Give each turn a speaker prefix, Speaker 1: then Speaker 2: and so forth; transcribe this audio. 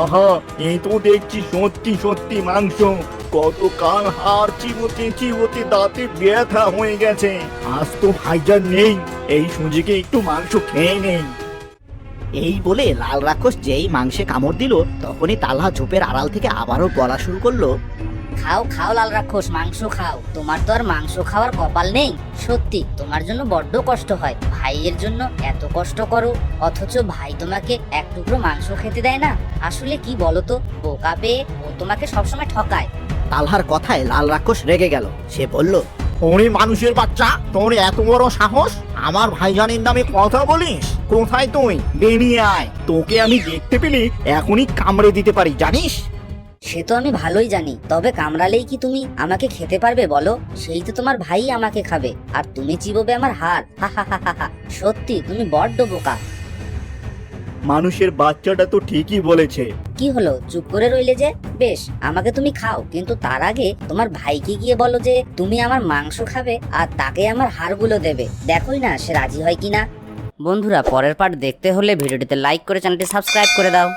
Speaker 1: আহা, এ তো দেখছি সত্যি সত্যি মাংস। গতকাল হাড় চিবোতে চিবোতে দাঁতে ব্যথা হয়ে গেছে। আজ তো ভাইজান নেই, এই সুযোগে একটু মাংস খেয়ে নেই।
Speaker 2: এই বলে লাল রাক্ষস যেই মাংসে কামড় দিল, তখনই তালহা ঝোপের আড়াল থেকে আবারও বলা শুরু করলো।
Speaker 3: খাও খাও লাল রাক্ষস, মাংস খাও। তোমার তো আর মাংস খাওয়ার কপাল নেই। সত্যি তোমার জন্য বড্ড কষ্ট হয়। ভাইয়ের জন্য এত কষ্ট করো, অথচ ভাই তোমাকে এক টুকরো মাংস খেতে দেয় না। আসলে কি বলো তো, বোকা পেয়ে ও তোমাকে সবসময় ঠকায়।
Speaker 2: তালহার কথায় লাল রাক্ষস রেগে গেল। সে বলল,
Speaker 1: ওরে মানুষের বাচ্চা, তোর এত বড় সাহস আমার ভাইজানের নামে কথা বলিস? কোথায় তুই? বেরিয়ে আয়, তোকে আমি দেখতে পেলে এখনই কামড়ে দিতে পারি জানিস।
Speaker 3: সে তো আমি ভালোই জানি, তবে কামড়ালেই কি তুমি আমাকে খেতে পারবে বলো? সেই তো তোমার ভাই আমাকে খাবে, আর তুমি চিবোবে আমার হাড়। হা হা হা হা। সত্যি তুমি বড্ড বোকা।
Speaker 1: মানুষের বাচ্চাটা তো ঠিকই বলেছে।
Speaker 3: কি হলো, চুপ করে রইলে যে? বেশ, আমাকে তুমি খাও, কিন্তু তার আগে তোমার ভাইকে গিয়ে বলো যে তুমি আমার মাংস খাবে আর তাকে আমার হাড়গুলো দেবে। দেখোই না সে রাজি হয় কিনা। বন্ধুরা, পরের পার্ট দেখতে হলে ভিডিওটিতে লাইক করে চ্যানেলটি সাবস্ক্রাইব করে দাও।